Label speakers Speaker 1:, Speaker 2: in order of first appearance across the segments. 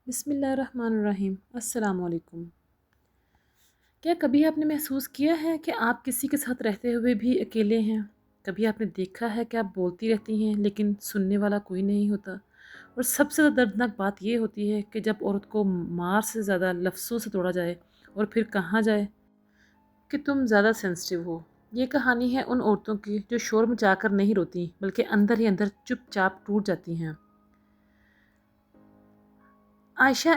Speaker 1: بسم اللہ الرحمن الرحیم۔ السلام علیکم۔ کیا کبھی آپ نے محسوس کیا ہے کہ آپ کسی کے ساتھ رہتے ہوئے بھی اکیلے ہیں؟ کبھی آپ نے دیکھا ہے کہ آپ بولتی رہتی ہیں لیکن سننے والا کوئی نہیں ہوتا؟ اور سب سے زیادہ دردناک بات یہ ہوتی ہے کہ جب عورت کو مار سے زیادہ لفظوں سے توڑا جائے اور پھر کہا جائے کہ تم زیادہ سینسٹیو ہو۔ یہ کہانی ہے ان عورتوں کی جو شور مچا کر نہیں روتی بلکہ اندر ہی اندر چپ چاپ ٹوٹ جاتی ہیں۔ عائشہ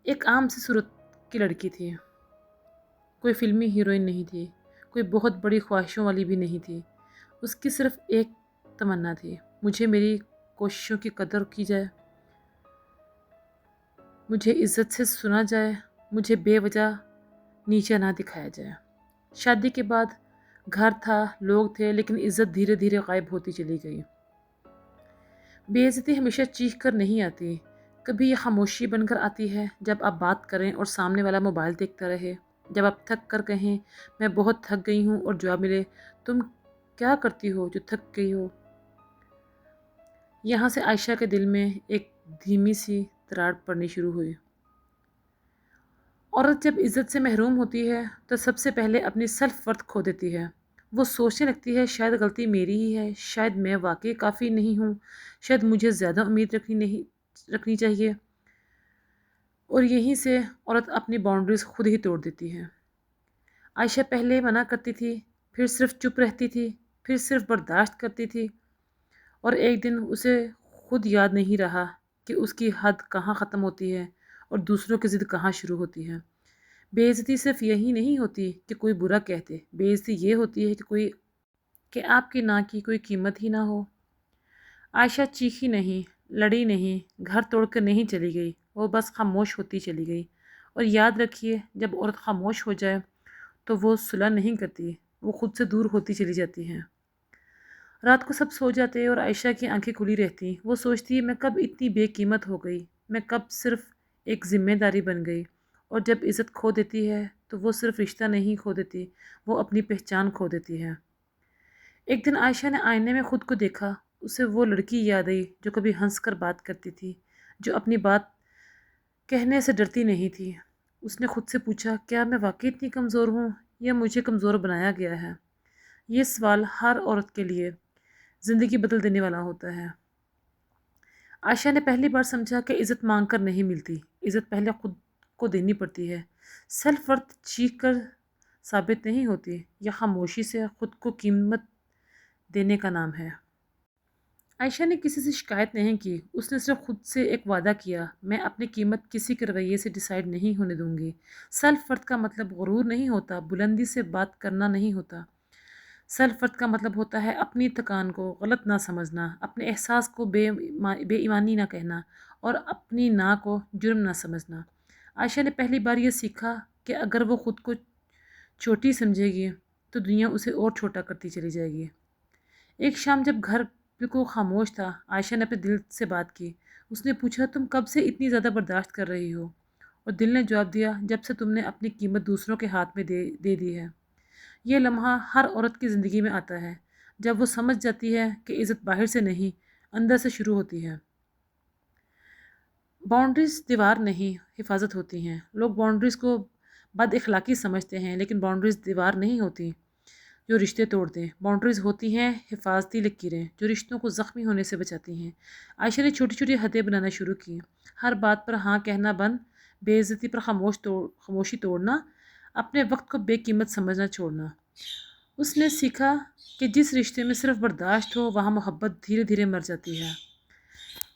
Speaker 1: ایک عام سی صورت کی لڑکی تھی، کوئی فلمی ہیروئن نہیں تھی، کوئی بہت بڑی خواہشوں والی بھی نہیں تھی۔ اس کی صرف ایک تمنا تھی، مجھے میری کوششوں کی قدر کی جائے، مجھے عزت سے سنا جائے، مجھے بے وجہ نیچے نہ دکھایا جائے۔ شادی کے بعد گھر تھا، لوگ تھے، لیکن عزت دھیرے دھیرے غائب ہوتی چلی گئی۔ بے عزتی ہمیشہ چیخ کر نہیں آتی، کبھی یہ خاموشی بن کر آتی ہے جب آپ بات کریں اور سامنے والا موبائل دیکھتا رہے، جب آپ تھک کر کہیں میں بہت تھک گئی ہوں اور جواب ملے تم کیا کرتی ہو جو تھک گئی ہو۔ یہاں سے عائشہ کے دل میں ایک دھیمی سی دراڑ پڑنی شروع ہوئی۔ عورت جب عزت سے محروم ہوتی ہے تو سب سے پہلے اپنی سیلف ورتھ کھو دیتی ہے۔ وہ سوچنے لگتی ہے شاید غلطی میری ہی ہے، شاید میں واقعی کافی نہیں ہوں، شاید مجھے زیادہ امید رکھنی چاہیے۔ اور یہیں سے عورت اپنی باؤنڈریز خود ہی توڑ دیتی ہے۔ عائشہ پہلے منع کرتی تھی، پھر صرف چپ رہتی تھی، پھر صرف برداشت کرتی تھی، اور ایک دن اسے خود یاد نہیں رہا کہ اس کی حد کہاں ختم ہوتی ہے اور دوسروں کی ضد کہاں شروع ہوتی ہے۔ بے عزتی صرف یہی نہیں ہوتی کہ کوئی برا کہتے، بے عزتی یہ ہوتی ہے کہ آپ کی نا کی کوئی قیمت ہی نہ ہو۔ عائشہ چیخی نہیں، لڑی نہیں، گھر توڑ کر نہیں چلی گئی، وہ بس خاموش ہوتی چلی گئی۔ اور یاد رکھیے جب عورت خاموش ہو جائے تو وہ صلح نہیں کرتی، وہ خود سے دور ہوتی چلی جاتی ہے۔ رات کو سب سو جاتے اور عائشہ کی آنکھیں کھلی رہتی، وہ سوچتی میں کب اتنی بے قیمت ہو گئی، میں کب صرف ایک ذمہ داری بن گئی۔ اور جب عزت کھو دیتی ہے تو وہ صرف رشتہ نہیں کھو دیتی، وہ اپنی پہچان کھو دیتی ہے۔ ایک دن عائشہ نے آئینے میں خود کو دیکھا، اسے وہ لڑکی یاد آئی جو کبھی ہنس کر بات کرتی تھی، جو اپنی بات کہنے سے ڈرتی نہیں تھی۔ اس نے خود سے پوچھا کیا میں واقعی اتنی کمزور ہوں یا مجھے کمزور بنایا گیا ہے؟ یہ سوال ہر عورت کے لیے زندگی بدل دینے والا ہوتا ہے۔ عائشہ نے پہلی بار سمجھا کہ عزت مانگ کر نہیں ملتی، عزت پہلے خود کو دینی پڑتی ہے۔ سیلف ورتھ چیخ کر ثابت نہیں ہوتی، یا خاموشی سے خود کو قیمت دینے کا نام ہے۔ عائشہ نے کسی سے شکایت نہیں کی، اس نے صرف خود سے ایک وعدہ کیا، میں اپنی قیمت کسی کے رویے سے ڈیسائیڈ نہیں ہونے دوں گی۔ سیلف ورتھ کا مطلب غرور نہیں ہوتا، بلندی سے بات کرنا نہیں ہوتا۔ سیلف ورتھ کا مطلب ہوتا ہے اپنی تھکان کو غلط نہ سمجھنا، اپنے احساس کو بے ایمانی نہ کہنا، اور اپنی نا کو جرم نہ سمجھنا۔ عائشہ نے پہلی بار یہ سیکھا کہ اگر وہ خود کو چھوٹی سمجھے گی تو دنیا اسے اور چھوٹا کرتی چلی جائے گی۔ ایک شام جب گھر بالکل خاموش تھا، عائشہ نے اپنے دل سے بات کی۔ اس نے پوچھا تم کب سے اتنی زیادہ برداشت کر رہی ہو؟ اور دل نے جواب دیا جب سے تم نے اپنی قیمت دوسروں کے ہاتھ میں دے دی ہے۔ یہ لمحہ ہر عورت کی زندگی میں آتا ہے جب وہ سمجھ جاتی ہے کہ عزت باہر سے نہیں اندر سے شروع ہوتی ہے۔ باؤنڈریز دیوار نہیں حفاظت ہوتی ہیں۔ لوگ باؤنڈریز کو بد اخلاقی سمجھتے ہیں، لیکن باؤنڈریز دیوار نہیں ہوتی جو رشتے توڑ دیں۔ باؤنڈریز ہوتی ہیں حفاظتی لکیریں جو رشتوں کو زخمی ہونے سے بچاتی ہیں۔ عائشہ نے چھوٹی چھوٹی حدیں بنانا شروع کی، ہر بات پر ہاں کہنا بند، بے عزتی پر خاموشی توڑنا، اپنے وقت کو بے قیمت سمجھنا چھوڑنا۔ اس نے سیکھا کہ جس رشتے میں صرف برداشت ہو وہاں محبت دھیرے دھیرے مر جاتی ہے۔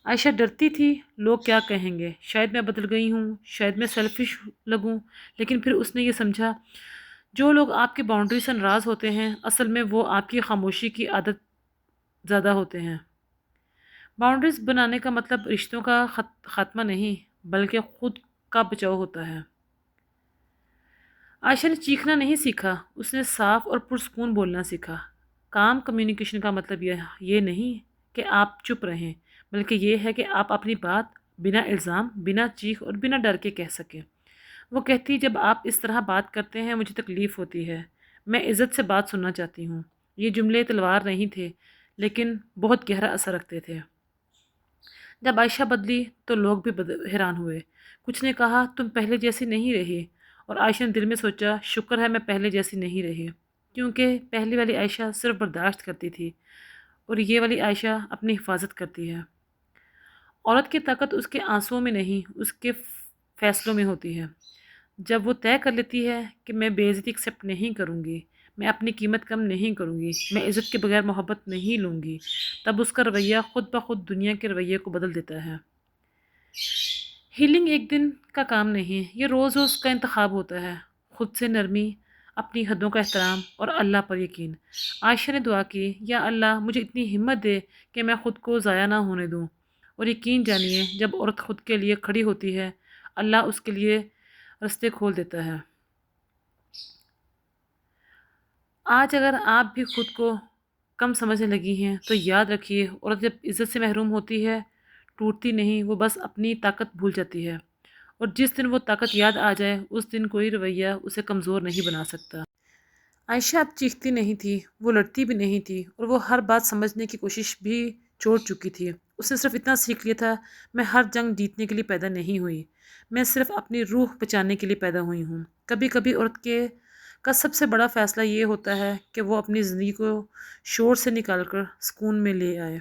Speaker 1: عائشہ ڈرتی تھی لوگ کیا کہیں گے، شاید میں بدل گئی ہوں، شاید میں سیلفش لگوں، لیکن پھر اس نے یہ سمجھا جو لوگ آپ کی باؤنڈری سے ناراض ہوتے ہیں اصل میں وہ آپ کی خاموشی کی عادت زیادہ ہوتے ہیں۔ باؤنڈریز بنانے کا مطلب رشتوں کا خاتمہ نہیں بلکہ خود کا بچاؤ ہوتا ہے۔ عائشہ نے چیخنا نہیں سیکھا، اس نے صاف اور پرسکون بولنا سیکھا۔ کام کمیونیکیشن کا مطلب یہ نہیں کہ آپ چپ رہیں، بلکہ یہ ہے کہ آپ اپنی بات بنا الزام، بنا چیخ اور بنا ڈر کے کہہ سکیں۔ وہ کہتی جب آپ اس طرح بات کرتے ہیں مجھے تکلیف ہوتی ہے، میں عزت سے بات سننا چاہتی ہوں۔ یہ جملے تلوار نہیں تھے لیکن بہت گہرا اثر رکھتے تھے۔ جب عائشہ بدلی تو لوگ بھی حیران ہوئے۔ کچھ نے کہا تم پہلے جیسی نہیں رہی، اور عائشہ نے دل میں سوچا شکر ہے میں پہلے جیسی نہیں رہی، کیونکہ پہلی والی عائشہ صرف برداشت کرتی تھی اور یہ والی عائشہ اپنی حفاظت کرتی ہے۔ عورت کی طاقت اس کے آنسوؤں میں نہیں، اس کے فیصلوں میں ہوتی ہے۔ جب وہ طے کر لیتی ہے کہ میں بے عزتی ایکسیپٹ نہیں کروں گی، میں اپنی قیمت کم نہیں کروں گی، میں عزت کے بغیر محبت نہیں لوں گی، تب اس کا رویہ خود بخود دنیا کے رویے کو بدل دیتا ہے۔ ہیلنگ ایک دن کا کام نہیں، یہ روز روز کا انتخاب ہوتا ہے۔ خود سے نرمی، اپنی حدوں کا احترام اور اللہ پر یقین۔ عائشہ نے دعا کی، یا اللہ مجھے اتنی ہمت دے کہ میں خود کو ضائع نہ ہونے دوں، اور یقین جانیے جب عورت خود کے لیے کھڑی ہوتی ہے اللہ اس کے لیے رستے کھول دیتا ہے۔ آج اگر آپ بھی خود کو کم سمجھنے لگی ہیں تو یاد رکھیے عورت جب عزت سے محروم ہوتی ہے ٹوٹتی نہیں، وہ بس اپنی طاقت بھول جاتی ہے، اور جس دن وہ طاقت یاد آ جائے اس دن کوئی رویہ اسے کمزور نہیں بنا سکتا۔ عائشہ اب چیختی نہیں تھی، وہ لڑتی بھی نہیں تھی، اور وہ ہر بات سمجھنے کی کوشش بھی چھوڑ چکی تھی۔ اس نے صرف اتنا سیکھ لیا تھا، میں ہر جنگ جیتنے کے لیے پیدا نہیں ہوئی، میں صرف اپنی روح بچانے کے لیے پیدا ہوئی ہوں۔ کبھی کبھی عورت کا سب سے بڑا فیصلہ یہ ہوتا ہے کہ وہ اپنی زندگی کو شور سے نکال کر سکون میں لے آئے۔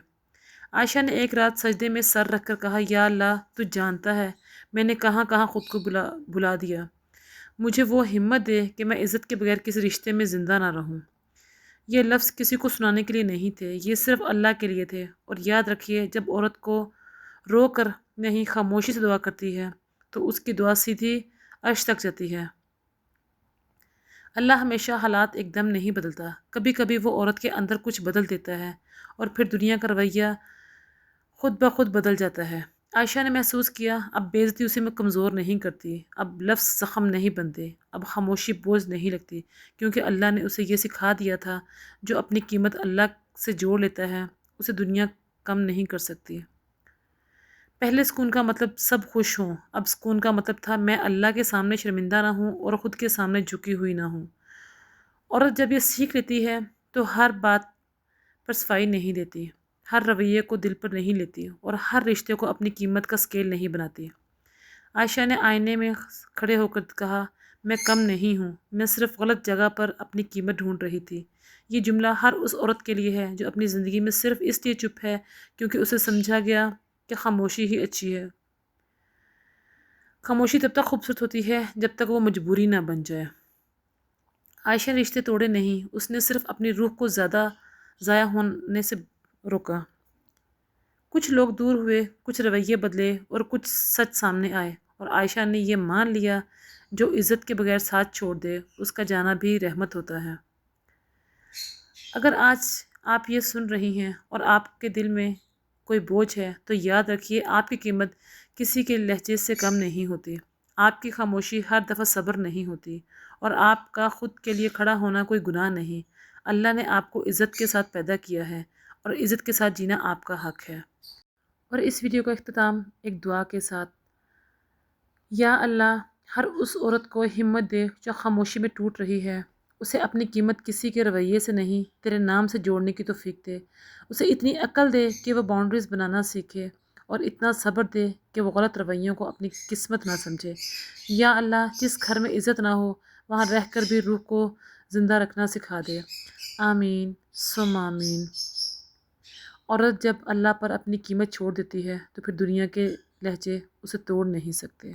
Speaker 1: عائشہ نے ایک رات سجدے میں سر رکھ کر کہا، یا اللہ تو جانتا ہے میں نے کہاں کہاں خود کو بھلا دیا، مجھے وہ ہمت دے کہ میں عزت کے بغیر کسی رشتے میں زندہ نہ رہوں۔ یہ لفظ کسی کو سنانے کے لیے نہیں تھے، یہ صرف اللہ کے لیے تھے۔ اور یاد رکھیے جب عورت کو رو کر نہیں خاموشی سے دعا کرتی ہے تو اس کی دعا سیدھی عرش تک جاتی ہے۔ اللہ ہمیشہ حالات ایک دم نہیں بدلتا، کبھی کبھی وہ عورت کے اندر کچھ بدل دیتا ہے اور پھر دنیا کا رویہ خود بخود بدل جاتا ہے۔ عائشہ نے محسوس کیا اب بے عزتی اسے میں کمزور نہیں کرتی، اب لفظ زخم نہیں بنتے، اب خاموشی بوجھ نہیں لگتی، کیونکہ اللہ نے اسے یہ سکھا دیا تھا جو اپنی قیمت اللہ سے جوڑ لیتا ہے اسے دنیا کم نہیں کر سکتی۔ پہلے سکون کا مطلب سب خوش ہوں، اب سکون کا مطلب تھا میں اللہ کے سامنے شرمندہ نہ ہوں اور خود کے سامنے جھکی ہوئی نہ ہوں۔ عورت جب یہ سیکھ لیتی ہے تو ہر بات پر صفائی نہیں دیتی، ہر رویے کو دل پر نہیں لیتی، اور ہر رشتے کو اپنی قیمت کا سکیل نہیں بناتی۔ عائشہ نے آئینے میں کھڑے ہو کر کہا، میں کم نہیں ہوں، میں صرف غلط جگہ پر اپنی قیمت ڈھونڈ رہی تھی۔ یہ جملہ ہر اس عورت کے لیے ہے جو اپنی زندگی میں صرف اس لیے چپ ہے کیونکہ اسے سمجھا گیا کہ خاموشی ہی اچھی ہے۔ خاموشی تب تک خوبصورت ہوتی ہے جب تک وہ مجبوری نہ بن جائے۔ عائشہ نے رشتے توڑے نہیں، اس نے صرف اپنی روح کو زیادہ ضائع ہونے سے روکا۔ کچھ لوگ دور ہوئے، کچھ رویے بدلے اور کچھ سچ سامنے آئے، اور عائشہ نے یہ مان لیا جو عزت کے بغیر ساتھ چھوڑ دے اس کا جانا بھی رحمت ہوتا ہے۔ اگر آج آپ یہ سن رہی ہیں اور آپ کے دل میں کوئی بوجھ ہے تو یاد رکھیے آپ کی قیمت کسی کے لہجے سے کم نہیں ہوتی، آپ کی خاموشی ہر دفعہ صبر نہیں ہوتی، اور آپ کا خود کے لیے کھڑا ہونا کوئی گناہ نہیں۔ اللہ نے آپ کو عزت کے ساتھ پیدا کیا ہے اور عزت کے ساتھ جینا آپ کا حق ہے۔ اور اس ویڈیو کا اختتام ایک دعا کے ساتھ، یا اللہ ہر اس عورت کو ہمت دے جو خاموشی میں ٹوٹ رہی ہے، اسے اپنی قیمت کسی کے رویے سے نہیں تیرے نام سے جوڑنے کی توفیق دے، اسے اتنی عقل دے کہ وہ باؤنڈریز بنانا سیکھے، اور اتنا صبر دے کہ وہ غلط رویوں کو اپنی قسمت نہ سمجھے۔ یا اللہ جس گھر میں عزت نہ ہو وہاں رہ کر بھی روح کو زندہ رکھنا سکھا دے۔ آمین ثم آمین۔ عورت جب اللہ پر اپنی قیمت چھوڑ دیتی ہے تو پھر دنیا کے لہجے اسے توڑ نہیں سکتے۔